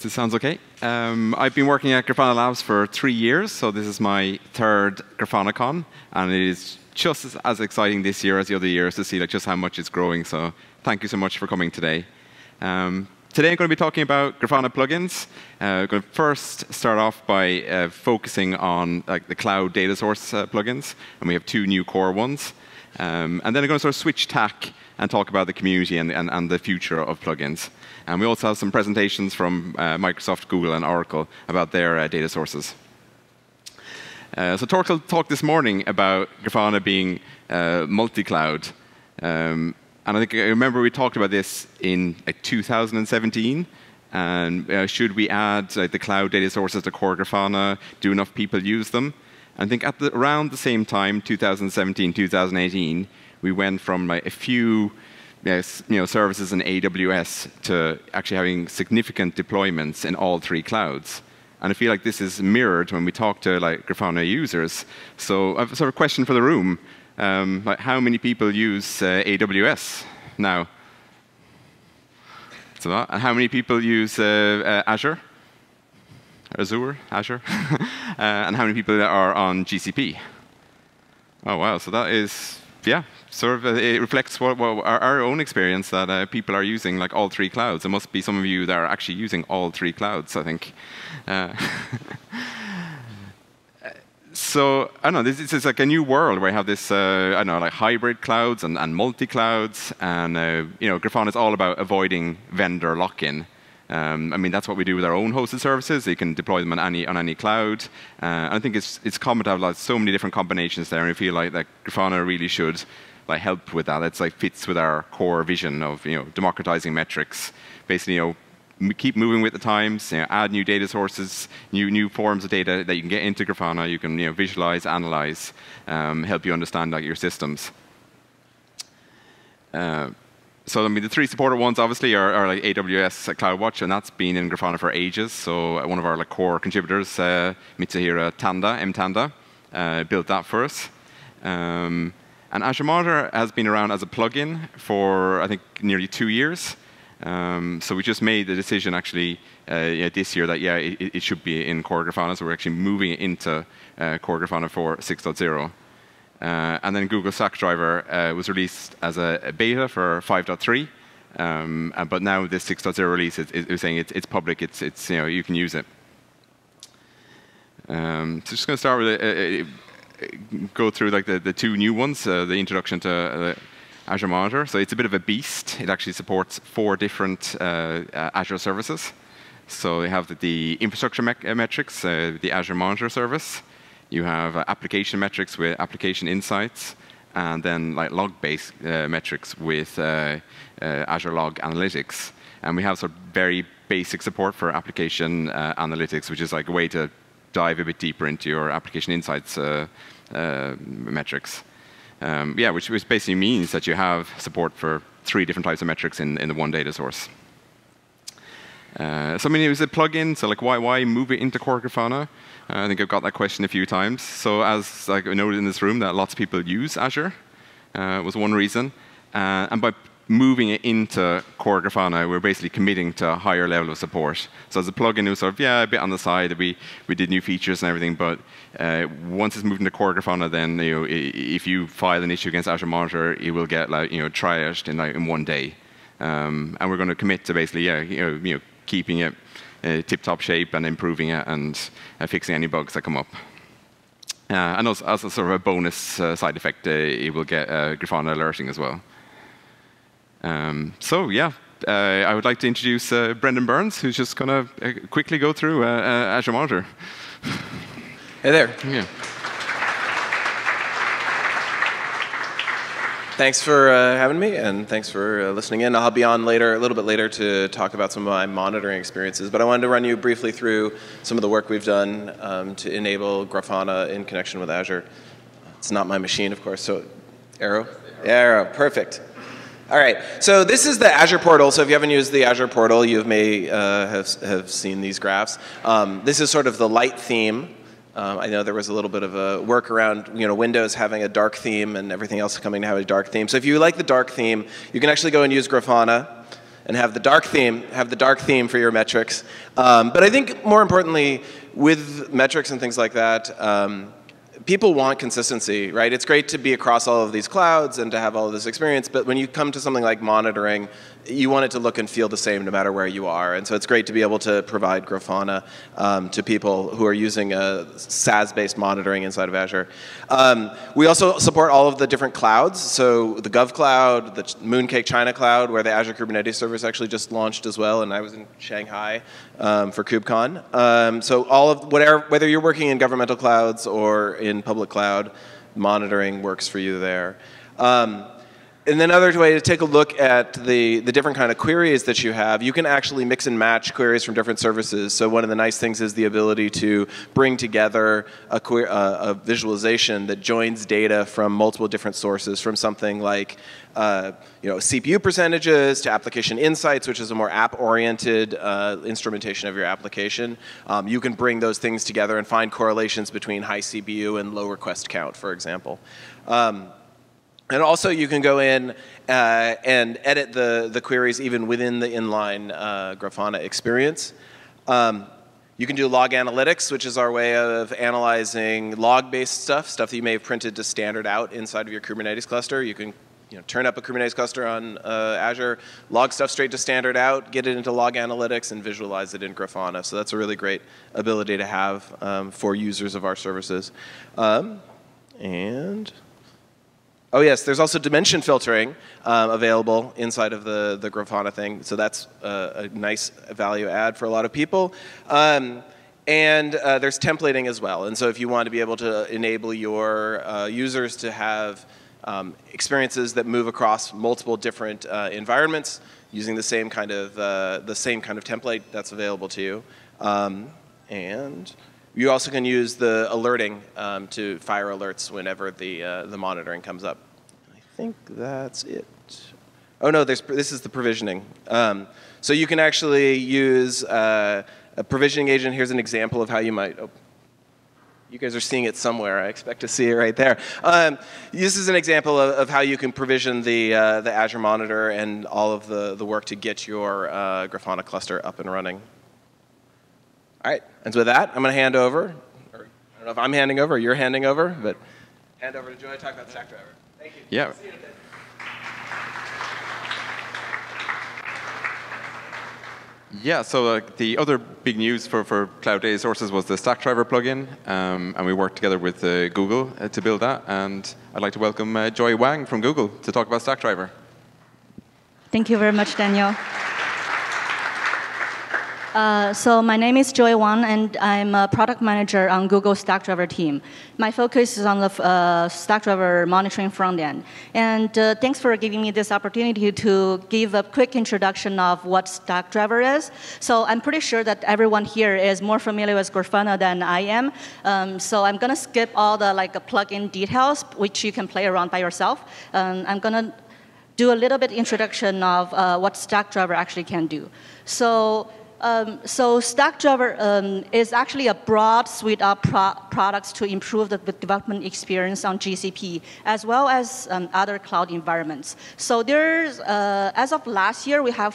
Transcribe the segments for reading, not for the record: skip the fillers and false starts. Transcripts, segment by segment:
This sounds okay. I've been working at Grafana Labs for 3 years, so this is my third GrafanaCon, and it is just as exciting this year as the other years to see like, just how much it's growing. So thank you so much for coming today. Today I'm going to be talking about Grafana plugins. I'm going to first start off by focusing on like, the cloud data source plugins, and we have 2 new core ones. And then I'm going to sort of switch tack and talk about the community and the future of plugins. And we also have some presentations from Microsoft, Google, and Oracle about their data sources. So Torkel talked this morning about Grafana being multi-cloud. And I remember we talked about this in 2017. And should we add the cloud data sources to core Grafana? Do enough people use them? I think at around the same time, 2017, 2018, we went from like, a few services in AWS to actually having significant deployments in all 3 clouds. And I feel like this is mirrored when we talk to like Grafana users. So I have a sort of question for the room. Like how many people use AWS now? So, and how many people use Azure? Azure? And how many people are on GCP? Oh, wow. So that is, yeah, sort of it reflects what our own experience that people are using like all 3 clouds. There must be some of you that are actually using all 3 clouds, I think. So I don't know. This is like a new world where I have this, I don't know, like hybrid clouds and multi-clouds, and Grafana is all about avoiding vendor lock-in. I mean, that's what we do with our own hosted services. You can deploy them on any cloud. I think it's common to have like, so many different combinations there, and I feel like Grafana really should like help with that. It's like fits with our core vision of democratizing metrics. Basically, keep moving with the times. Add new data sources, new forms of data that you can get into Grafana. You can visualize, analyze, help you understand like your systems. So I mean, the 3 supported ones obviously are like AWS CloudWatch, and that's been in Grafana for ages. So one of our like core contributors, Mitsuhiro Tanda, built that for us. And Azure Monitor has been around as a plugin for I think nearly 2 years. So we just made the decision actually this year that it should be in core Grafana. So we're actually moving it into core Grafana for 6.0. And then Google Stackdriver was released as a beta for 5.3, but now this 6.0 release is saying it's public. It's you can use it. So just going to start with go through like the 2 new ones. The introduction to Azure Monitor. So it's a bit of a beast. It actually supports 4 different Azure services. So you have the infrastructure metrics, the Azure Monitor service. You have application metrics with application insights, and then like log-based metrics with Azure Log Analytics. And we have sort of very basic support for application analytics, which is like a way to dive a bit deeper into your application insights metrics. Which basically means that you have support for 3 different types of metrics in the one data source. So I mean, it was a plugin, so like why move it into core Grafana? I think I've got that question a few times. So as like I noted in this room that lots of people use Azure was one reason. And by moving it into core Grafana, we're basically committing to a higher level of support. So as a plugin, it was sort of, a bit on the side. We did new features and everything, but once it's moved into core Grafana, then if you file an issue against Azure Monitor, it will get like triaged in 1 day. And we're going to commit to basically, keeping it tip-top shape and improving it and fixing any bugs that come up. And also, as a sort of a bonus side effect, it will get Grafana alerting as well. I would like to introduce Brendon Burns, who's just going to quickly go through Azure Monitor. Hey there. Yeah. Thanks for having me, and thanks for listening in. I'll be on later, a little bit later, to talk about some of my monitoring experiences. But I wanted to run you briefly through some of the work we've done to enable Grafana in connection with Azure. It's not my machine, of course. So, Arrow? Yeah, Arrow. Perfect. All right. So this is the Azure portal. So if you haven't used the Azure portal, you may have seen these graphs. This is sort of the light theme. I know there was a little bit of a workaround, Windows having a dark theme and everything else coming to have a dark theme. So if you like the dark theme, you can actually go and use Grafana and have the dark theme for your metrics. But I think more importantly, with metrics and things like that, people want consistency, right? It's great to be across all of these clouds and to have all of this experience, but when you come to something like monitoring, you want it to look and feel the same no matter where you are. And so it's great to be able to provide Grafana to people who are using a SaaS-based monitoring inside of Azure. We also support all of the different clouds. So the Gov Cloud, the Mooncake China Cloud, where the Azure Kubernetes service actually just launched as well, and I was in Shanghai for KubeCon. So all of whether you're working in governmental clouds or in public cloud, monitoring works for you there. And then another way to take a look at the different kind of queries that you have, you can actually mix and match queries from different services. So one of the nice things is the ability to bring together a visualization that joins data from multiple different sources, from something like CPU percentages to application insights, which is a more app-oriented instrumentation of your application. You can bring those things together and find correlations between high CPU and low request count, for example. And also, you can go in and edit the queries even within the inline Grafana experience. You can do log analytics, which is our way of analyzing log-based stuff that you may have printed to standard out inside of your Kubernetes cluster. You can turn up a Kubernetes cluster on Azure, log stuff straight to standard out, get it into log analytics, and visualize it in Grafana. So that's a really great ability to have for users of our services. Oh yes, there's also dimension filtering available inside of the Grafana thing. So that's a nice value add for a lot of people. And there's templating as well. And so if you want to be able to enable your users to have experiences that move across multiple different environments using the same kind of template, that's available to you. And you also can use the alerting to fire alerts whenever the monitoring comes up. I think that's it. Oh no, this is the provisioning. So you can actually use a provisioning agent. Here's an example of how you might. Oh, you guys are seeing it somewhere. I expect to see it right there. This is an example of how you can provision the Azure Monitor and all of the work to get your Grafana cluster up and running. All right, and so with that, I'm going to hand over, or I don't know if I'm handing over or you're handing over, but hand over to Joy to talk about Stackdriver. Thank you. Yeah. See you in a bit. Yeah, so the other big news for Cloud Data Sources was the Stackdriver plugin, and we worked together with Google to build that. And I'd like to welcome Joy Wang from Google to talk about Stackdriver. Thank you very much, Daniel. So my name is Joy Wang, and I'm a product manager on Google Stackdriver team. My focus is on the Stackdriver monitoring front end. And thanks for giving me this opportunity to give a quick introduction of what Stackdriver is. So I'm pretty sure that everyone here is more familiar with Grafana than I am. So I'm going to skip all the plug-in details, which you can play around by yourself. I'm going to do a little bit introduction of what Stackdriver actually can do. So Stackdriver is actually a broad suite of products to improve the development experience on GCP, as well as other cloud environments. So there's, as of last year, we have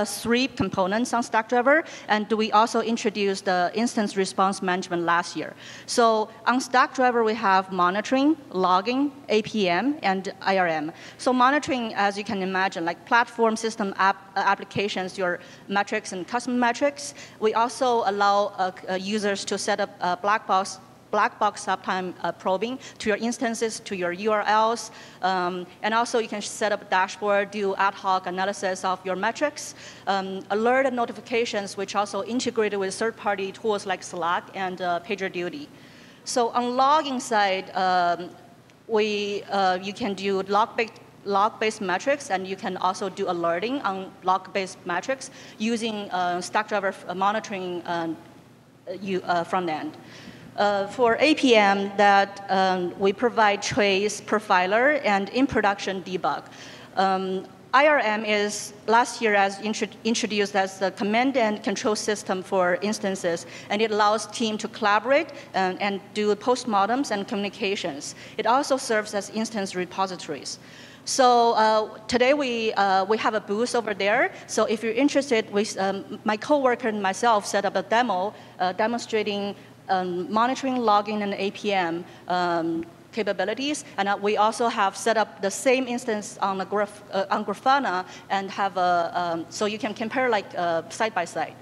three components on Stackdriver, and we also introduced the instance response management last year. So on Stackdriver, we have monitoring, logging, APM, and IRM. So monitoring, as you can imagine, like platform system applications, your metrics and custom metrics. We also allow users to set up black box uptime probing to your instances, to your URLs. And also you can set up a dashboard, do ad hoc analysis of your metrics, alert and notifications, which also integrated with third-party tools like Slack and PagerDuty. So on logging side, you can do log-based metrics, and you can also do alerting on log-based metrics using Stackdriver monitoring front end. For APM, we provide trace, profiler, and in-production debug. IRM is last year introduced as the command and control system for instances, and it allows team to collaborate and do postmortems and communications. It also serves as instance repositories. So today we have a booth over there. So if you're interested, my coworker and myself set up a demo demonstrating monitoring, logging, and APM capabilities. And we also have set up the same instance on Grafana and have so you can compare like side by side.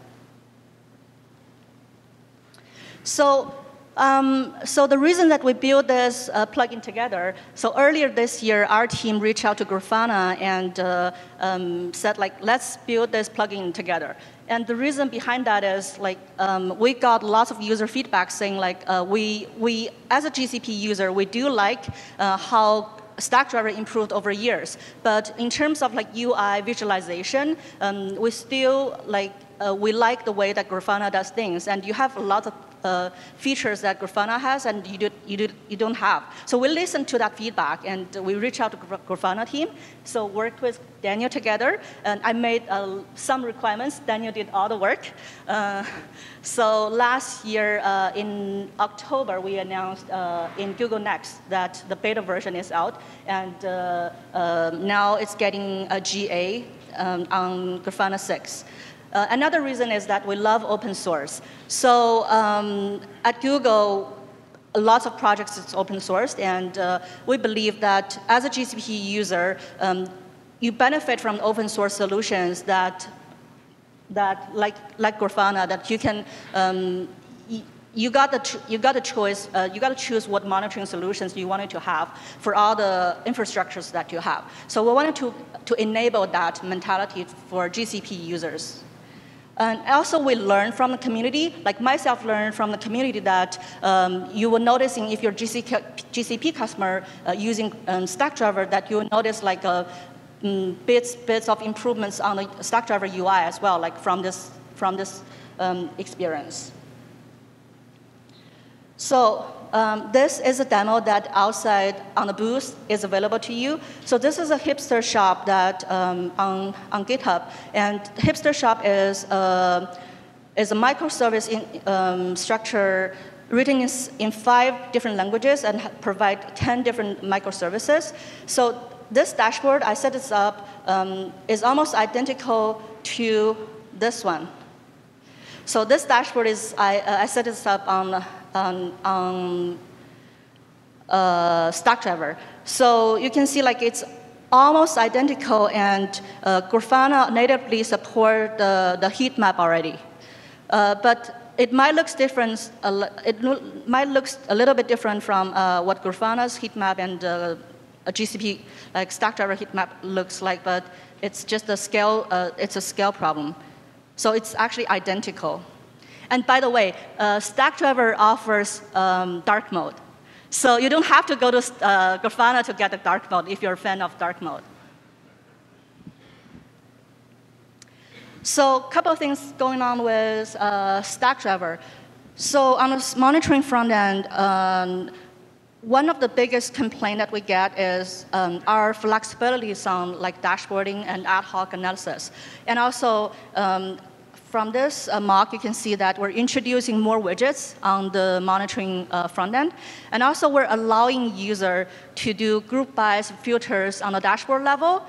So the reason that we built this plugin together, so earlier this year, our team reached out to Grafana and said, like, let's build this plugin together. And the reason behind that is, like, we got lots of user feedback saying, like, we as a GCP user, we do like how Stackdriver improved over years. But in terms of, like, UI visualization, we still, like, we like the way that Grafana does things. And you have a lot of features that Grafana has and you don't have. So we listened to that feedback and we reached out to Grafana team. So worked with Daniel together and I made some requirements. Daniel did all the work. So last year in October we announced in Google Next that the beta version is out and now it's getting a GA on Grafana 6. Another reason is that we love open source. So at Google, lots of projects is open sourced, and we believe that as a GCP user, you benefit from open source solutions that like Grafana, that you can you got the choice. You got to choose what monitoring solutions you wanted to have for all the infrastructures that you have. So we wanted to enable that mentality for GCP users. And also we learned from the community, like myself learned from the community that you were noticing if you're GCP customer using Stackdriver that you will notice like bits of improvements on the Stackdriver UI as well, like from this experience. So this is a demo that outside on the booth is available to you. So this is a hipster shop that on GitHub, and hipster shop is a microservice structure written in 5 different languages and provide 10 different microservices. So this dashboard, I set this up, is almost identical to this one. So this dashboard is, I set this up on Stackdriver. So you can see like it's almost identical, and Grafana natively support the heat map already. But it might look different. It might look a little bit different from what Grafana's heat map and a GCP like Stackdriver heat map looks like. But it's just a scale. It's a scale problem. So it's actually identical. And by the way, Stackdriver offers dark mode. So you don't have to go to Grafana to get the dark mode if you're a fan of dark mode. So a couple of things going on with Stackdriver. So on the monitoring front end, one of the biggest complaints that we get is our flexibilities on like dashboarding and ad hoc analysis. And also, from this mock, you can see that we're introducing more widgets on the monitoring front end. And also, we're allowing user to do group bias filters on the dashboard level.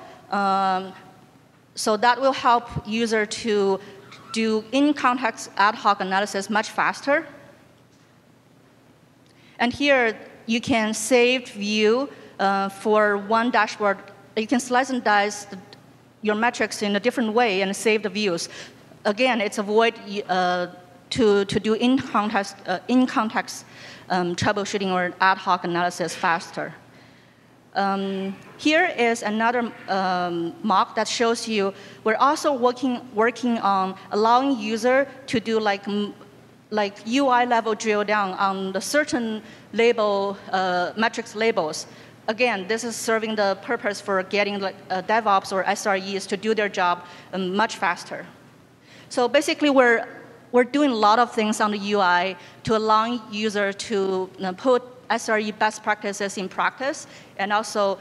So that will help user to do in-context ad hoc analysis much faster. And here, you can save view for one dashboard. You can slice and dice your metrics in a different way and save the views. Again, it's avoid to do in-context troubleshooting or ad hoc analysis faster. Here is another mock that shows you we're also working on allowing user to do like UI level drill down on the certain label metrics labels. Again, this is serving the purpose for getting like DevOps or SREs to do their job much faster. So basically, we're doing a lot of things on the UI to allow user to put SRE best practices in practice, and also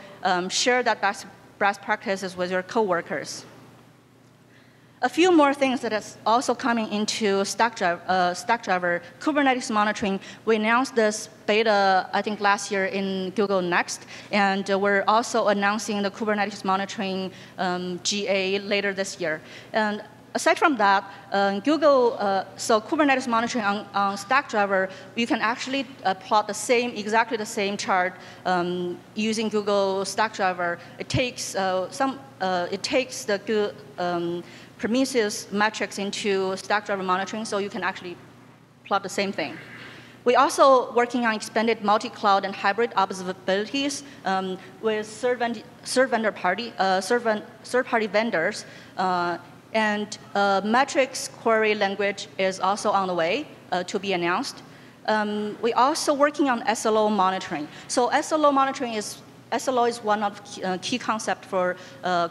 share that best practices with your coworkers. A few more things that is also coming into Stackdriver, Kubernetes monitoring. We announced this beta, I think, last year in Google Next, and we're also announcing the Kubernetes monitoring GA later this year. And aside from that, so Kubernetes monitoring on Stackdriver, you can actually plot exactly the same chart using Google Stackdriver. It takes the Prometheus metrics into Stackdriver monitoring, so you can actually plot the same thing. We're also working on expanded multi-cloud and hybrid observabilities with third-party vendors. And metrics query language is also on the way to be announced. We're also working on SLO monitoring. So SLO monitoring SLO is one of the key concepts for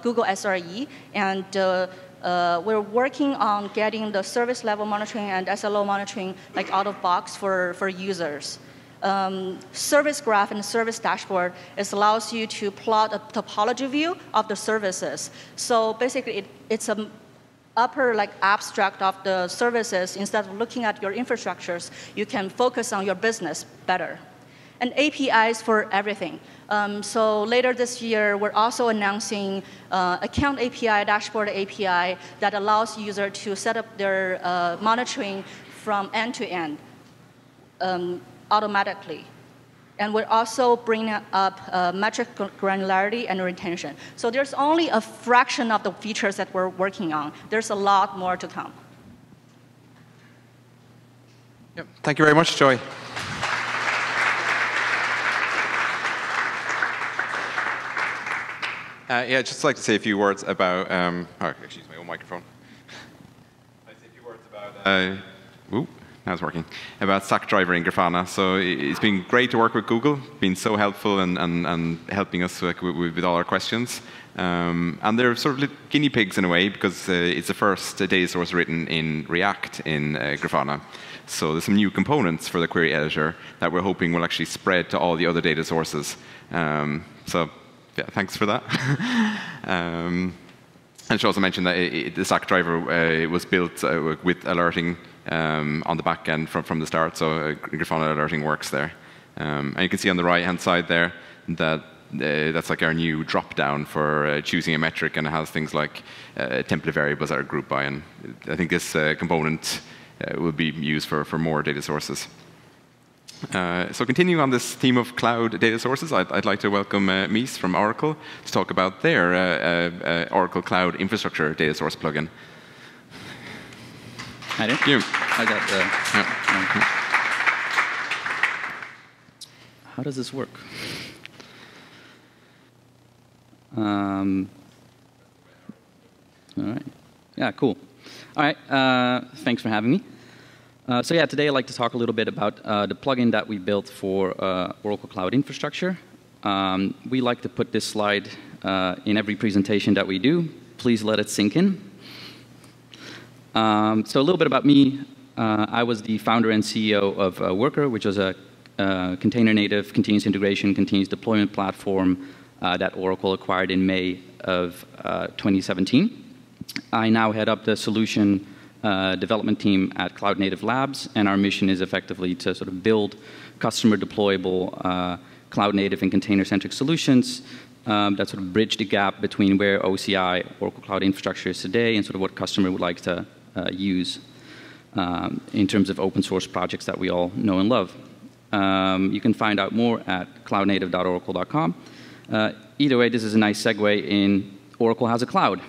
Google SRE, and we're working on getting the service level monitoring and SLO monitoring like out of box for users. Service graph and service dashboard allows you to plot a topology view of the services. So basically, it's an upper abstract of the services. Instead of looking at your infrastructures, you can focus on your business better. And APIs for everything. So later this year, we're also announcing account API, dashboard API that allows users to set up their monitoring from end to end automatically. And we're also bringing up metric granularity and retention. So there's only a fraction of the features that we're working on. There's a lot more to come. Yep. Thank you very much, Joy. Yeah, I'd just like to say a few words about, actually use my own microphone. I'd say a few words about, now it's working, about Stackdriver and Grafana. So it's been great to work with Google, been so helpful and helping us with all our questions. And they're sort of guinea pigs in a way, because it's the first data source written in React in Grafana. So there's some new components for the query editor that we're hoping will actually spread to all the other data sources. So yeah, thanks for that. And she also mentioned that the Stackdriver was built with alerting on the back end from the start, so Grafana alerting works there. And you can see on the right-hand side there that that's like our new drop-down for choosing a metric, and it has things like template variables that are grouped by. And I think this component will be used for more data sources. So continuing on this theme of cloud data sources, I'd like to welcome Mies from Oracle to talk about their Oracle Cloud Infrastructure data source plugin. Hi there. You. I got the. Yeah. How does this work? All right. Yeah, cool. All right. Thanks for having me. So yeah, today I'd like to talk a little bit about the plugin that we built for Oracle Cloud Infrastructure. We like to put this slide in every presentation that we do. Please let it sink in. So a little bit about me. I was the founder and CEO of Worker, which was a container-native, continuous integration, continuous deployment platform that Oracle acquired in May of 2017. I now head up the solution development team at Cloud Native Labs, and our mission is effectively to sort of build customer deployable cloud native and container-centric solutions that sort of bridge the gap between where OCI, Oracle Cloud Infrastructure, is today and sort of what customer would like to use in terms of open source projects that we all know and love. You can find out more at cloudnative.oracle.com. Either way, this is a nice segue in Oracle has a cloud.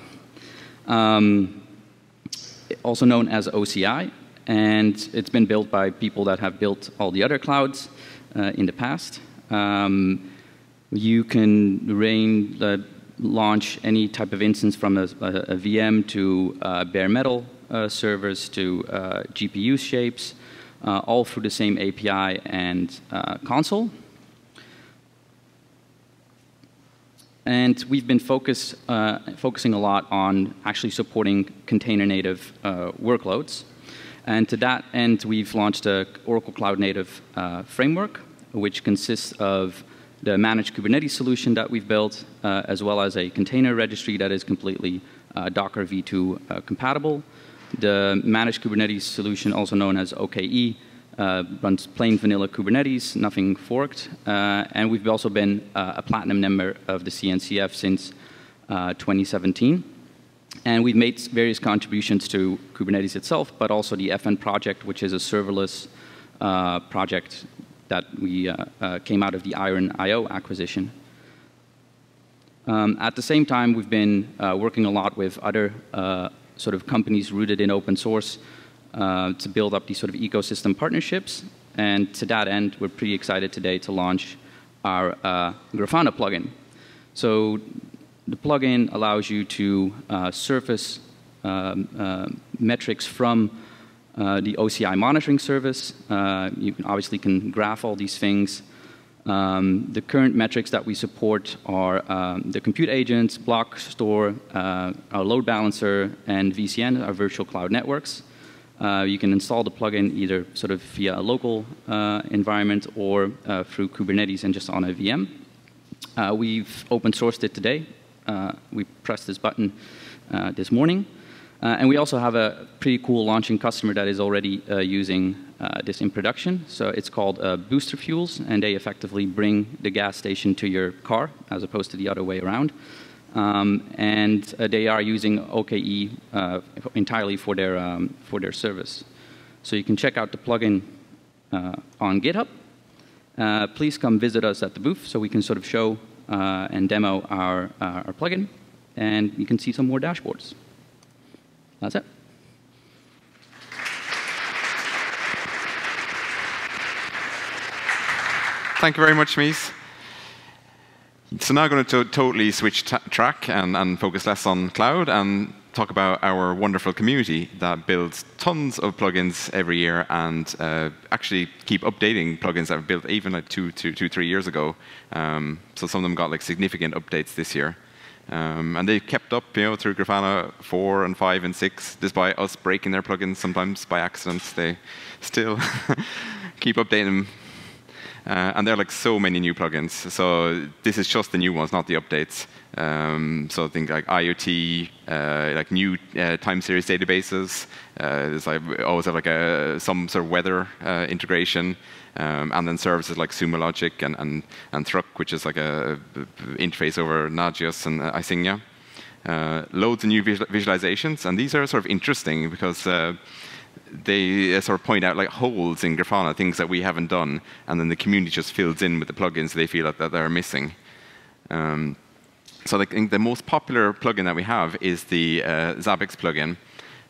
Also known as OCI, and it's been built by people that have built all the other clouds in the past. You can launch any type of instance from a VM to bare metal servers to GPU shapes, all through the same API and console. And we've been focusing a lot on actually supporting container-native workloads. And to that end, we've launched a Oracle Cloud Native framework, which consists of the managed Kubernetes solution that we've built, as well as a container registry that is completely Docker v2 compatible. The managed Kubernetes solution, also known as OKE, runs plain vanilla Kubernetes, nothing forked. And we've also been a platinum member of the CNCF since 2017. And we've made various contributions to Kubernetes itself, but also the FN project, which is a serverless project that we came out of the Iron.io acquisition. At the same time, we've been working a lot with other sort of companies rooted in open source to build up these sort of ecosystem partnerships. And to that end, we're pretty excited today to launch our Grafana plugin. So the plugin allows you to surface metrics from the OCI monitoring service. You obviously can graph all these things. The current metrics that we support are the compute agents, block store, our load balancer, and VCN, our virtual cloud networks. You can install the plugin either sort of via a local environment or through Kubernetes and just on a VM. We've open sourced it today. We pressed this button this morning. And we also have a pretty cool launching customer that is already using this in production. So it's called Booster Fuels, and they effectively bring the gas station to your car, as opposed to the other way around. And they are using OKE entirely for their service. So you can check out the plugin on GitHub. Please come visit us at the booth so we can sort of show and demo our plugin, and you can see some more dashboards. That's it. Thank you very much, Mies. So now I'm going to totally switch track and focus less on cloud and talk about our wonderful community that builds tons of plugins every year and actually keep updating plugins that were built even like 3 years ago. So some of them got like significant updates this year. And they kept up, through Grafana 4 and 5 and 6, despite us breaking their plugins sometimes by accident. They still keep updating them. And there are like so many new plugins. So this is just the new ones, not the updates. So think like IoT, like new time series databases. There's like always have like some sort of weather integration. And then services like Sumo Logic and Thruck, which is like a interface over Nagios and Isignia. Loads of new visualizations, and these are sort of interesting because they sort of point out like holes in Grafana, things that we haven't done, and then the community just fills in with the plugins they feel that they're missing. So I think the most popular plugin that we have is the Zabbix plugin.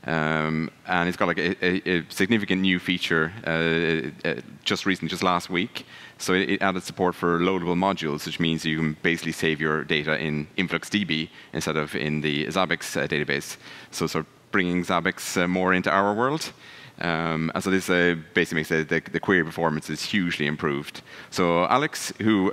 And it's got like a significant new feature just last week. So it added support for loadable modules, which means you can basically save your data in InfluxDB instead of in the Zabbix database. So sort of bringing Zabbix more into our world. And so this basically makes the query performance is hugely improved. So Alex, who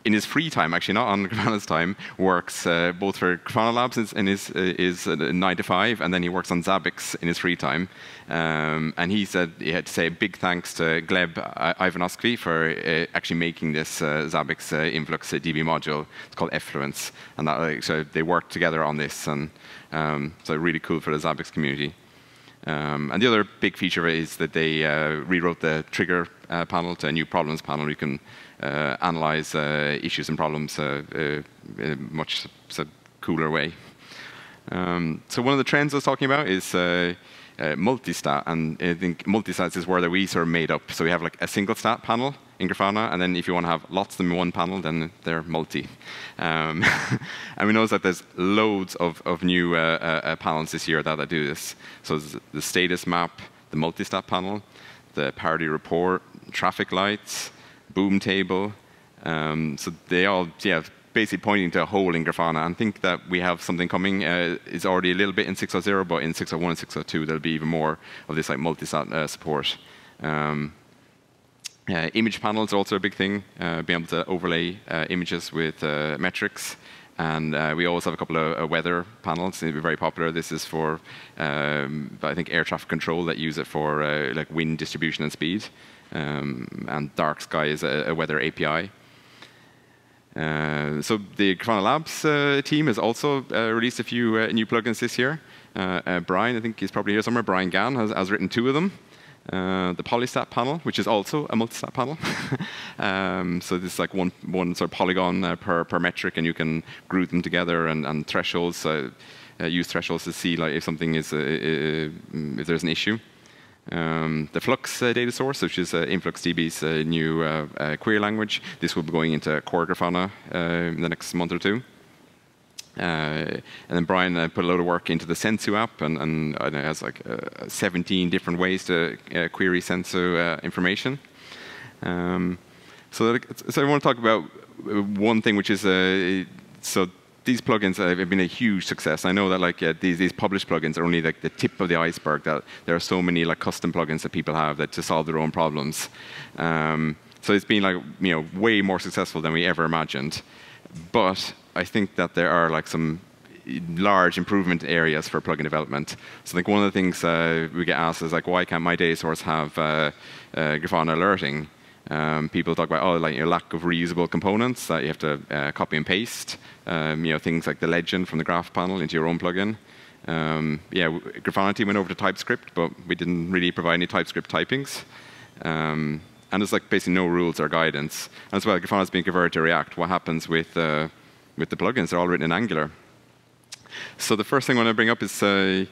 in his free time, actually not on Grafana's time, works both for Grafana Labs in his 9 to 5, and then he works on Zabbix in his free time. And he said he had to say a big thanks to Gleb Ivanovsky for actually making this Zabbix Influx DB module. It's called Effluence, and that, so they worked together on this, and so really cool for the Zabbix community. And the other big feature is that they rewrote the trigger panel to a new problems panel. You can analyze issues and problems in a much cooler way. So one of the trends I was talking about is multi-stat, and I think multi-stats is where we sort of made up. So we have like a single stat panel in Grafana, and then if you want to have lots of them in one panel, then they're multi. And we notice that there's loads of new panels this year that do this. So the status map, the multi-stat panel, the parity report, traffic lights, boom table. So they all, basically pointing to a hole in Grafana. And think that we have something coming. It's already a little bit in 6.0, but in 6.1 and 6.2, there'll be even more of this like multi-stat support. Image panels are also a big thing, being able to overlay images with metrics. And we also have a couple of weather panels. They're very popular. This is for, I think, air traffic control that use it for like wind distribution and speed. And Dark Sky is a weather API. So the Grafana Labs team has also released a few new plugins this year. Brian, I think he's probably here somewhere, Brian Gann has written 2 of them. The polystat panel, which is also a multistat panel. So this is like one sort of polygon per metric, and you can group them together and thresholds. Use thresholds to see like if something is if there's an issue. The Flux data source, which is InfluxDB's new query language. This will be going into core Grafana in the next month or 2. And then Brian put a load of work into the Sensu app, and it has like 17 different ways to query Sensu information. So I want to talk about one thing, which is so these plugins have been a huge success. I know that like these published plugins are only like the tip of the iceberg. That there are so many like custom plugins that people have that to solve their own problems. So it's been like way more successful than we ever imagined. But I think that there are like some large improvement areas for plugin development. So like one of the things we get asked is like, why can't my data source have Grafana alerting? People talk about like lack of reusable components that you have to copy and paste. Things like the legend from the graph panel into your own plugin. Grafana team went over to TypeScript, but we didn't really provide any TypeScript typings. And there's like basically no rules or guidance. And as well, Grafana is being converted to React. What happens with the plugins? They're all written in Angular. So the first thing I want to bring up is we're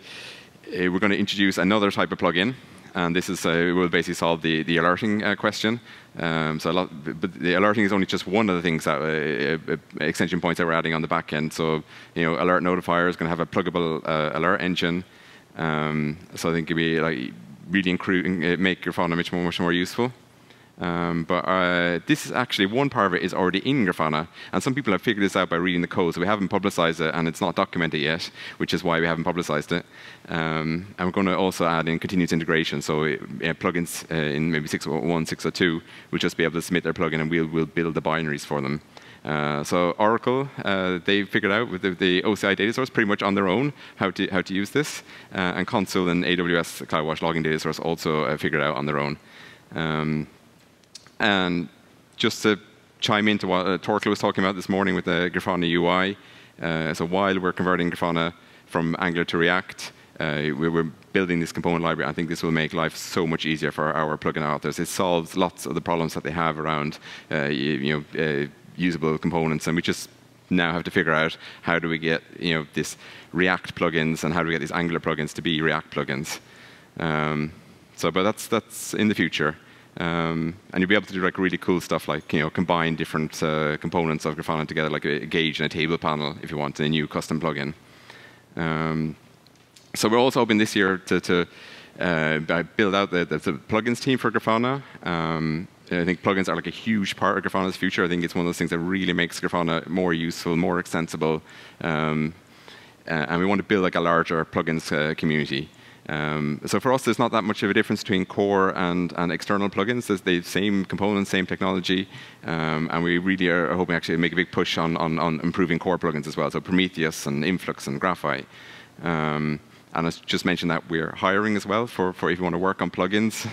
going to introduce another type of plugin. And this is will basically solve the alerting question. But the alerting is only just one of the things that extension points that we're adding on the back end. So alert notifier is going to have a pluggable alert engine. So I think it'd be like really make Grafana much more useful. This is actually one part of it is already in Grafana, and some people have figured this out by reading the code. So we haven't publicized it, and it's not documented yet, which is why we haven't publicized it. And we're going to also add in continuous integration. So plugins in maybe 6.1, 6.2 will just be able to submit their plugin, and we'll build the binaries for them. So Oracle, they figured out with the OCI data source pretty much on their own how to use this, and Consul and AWS CloudWatch logging data source also figured out on their own. And just to chime into what Torkel was talking about this morning with the Grafana UI, so while we're converting Grafana from Angular to React, we're building this component library. I think this will make life so much easier for our plugin authors. It solves lots of the problems that they have around usable components, and we just now have to figure out how do we get this React plugins and how do we get these Angular plugins to be React plugins. But that's in the future. And you'll be able to do like really cool stuff like combine different components of Grafana together, like a gauge and a table panel if you want a new custom plugin. So we're also hoping this year to build out the plugins team for Grafana. I think plugins are like a huge part of Grafana's future. I think it's one of those things that really makes Grafana more useful, more extensible, and we want to build like a larger plugins community. So for us, there's not that much of a difference between core and external plugins. There's the same components, same technology, and we really are hoping actually to make a big push on improving core plugins as well. So Prometheus and Influx and Graphite. And I just mentioned that we're hiring as well for if you want to work on plugins,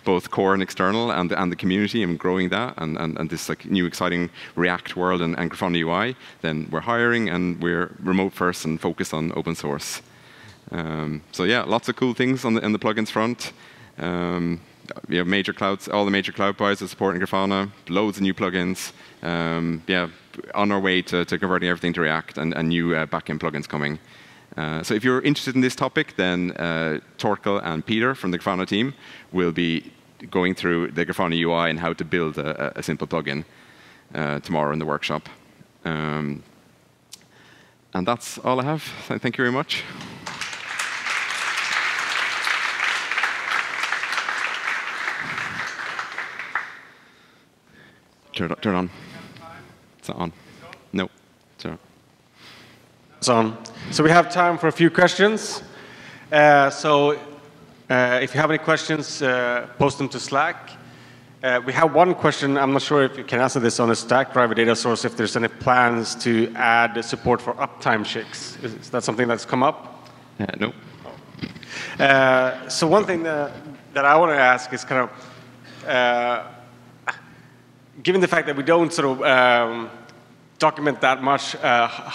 both core and external, and the community, and growing that, and this like new exciting React world and Grafana UI. Then we're hiring, and we're remote first and focused on open source. So yeah, lots of cool things on the plugins front. Major clouds, all the major cloud providers are supporting Grafana. Loads of new plugins. On our way to converting everything to React, and new backend plugins coming. So if you're interested in this topic, then Torkel and Peter from the Grafana team will be going through the Grafana UI and how to build a simple plugin tomorrow in the workshop. And that's all I have. Thank you very much. Turn on. It's not on. No. Turn on. It's on. So we have time for a few questions. If you have any questions, post them to Slack. We have one question. I'm not sure if you can answer this on the Stackdriver data source, if there's any plans to add support for uptime checks. Is that something that's come up? No. So one thing that I want to ask is kind of, given the fact that we don't sort of document that much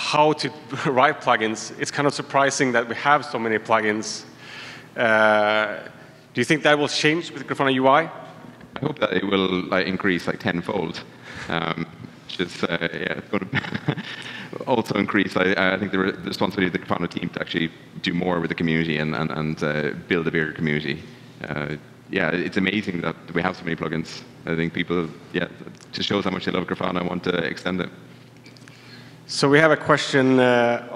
how to write plugins, it's kind of surprising that we have so many plugins. Do you think that will change with Grafana UI? I hope that it will increase like tenfold. Which is yeah, it's going to also increase. I think the responsibility of the Grafana team to actually do more with the community and build a bigger community. Yeah, it's amazing that we have so many plugins. I think people, yeah, just shows how much they love Grafana and want to extend it. So we have a question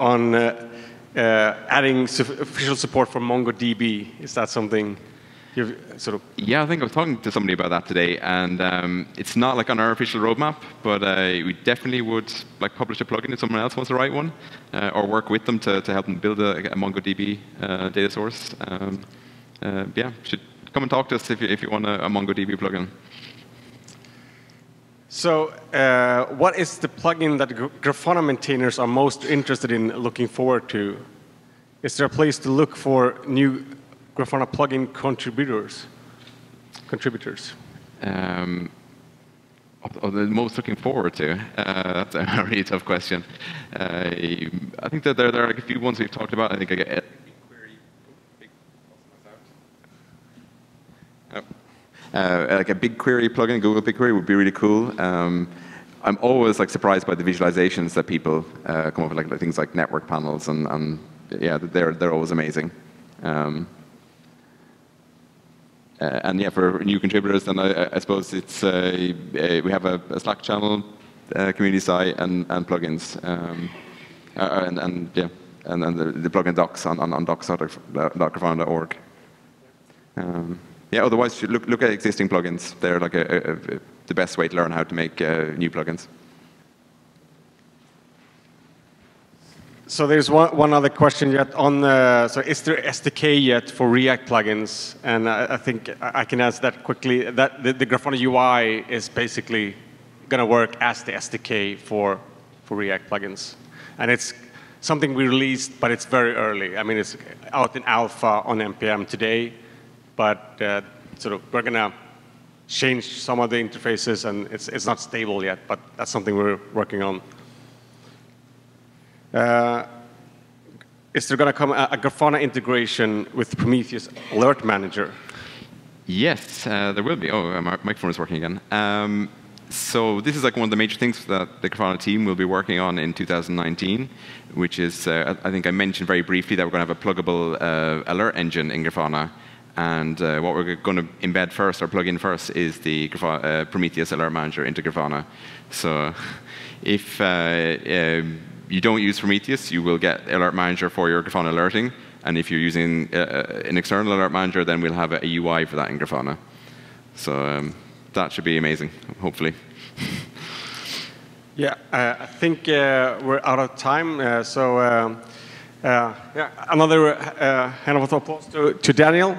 on adding official support for MongoDB. Is that something you've sort of? Yeah, I think I was talking to somebody about that today, and it's not like on our official roadmap, but we definitely would like publish a plugin if someone else wants to write one, or work with them to help them build a MongoDB data source. Yeah, should come and talk to us if you want a MongoDB plugin. So what is the plugin that Grafana maintainers are most interested in looking forward to? Is there a place to look for new Grafana plugin contributors? The most looking forward to? That's a really tough question. I think that there are like a few ones we've talked about. I think I get like a BigQuery plugin, Google BigQuery would be really cool. I'm always like surprised by the visualizations that people come up with, like things like network panels, and yeah, they're always amazing. And yeah, for new contributors, then I suppose it's we have a Slack channel, community site, and plugins, and yeah, and the plugin docs on docs.grafana.org. Yeah, otherwise, you look at existing plugins. They're like the best way to learn how to make new plugins. So there's one other question yet on, so is there SDK yet for React plugins? And I think I can answer that quickly. That the Grafana UI is basically going to work as the SDK for React plugins. And it's something we released, but it's very early. I mean, it's out in alpha on NPM today. But sort of we're going to change some of the interfaces, and it's not stable yet, but that's something we're working on. Is there going to come a Grafana integration with Prometheus Alert Manager? Yes, there will be. Oh, my microphone is working again. So this is like one of the major things that the Grafana team will be working on in 2019, which is, I think I mentioned very briefly that we're going to have a pluggable alert engine in Grafana. And what we're going to embed first, or plug in first, is the Prometheus Alert Manager into Grafana. So if you don't use Prometheus, you will get Alert Manager for your Grafana alerting. And if you're using an external Alert Manager, then we'll have a UI for that in Grafana. So that should be amazing, hopefully. Yeah, I think we're out of time. Yeah, another hand of applause to Daniel.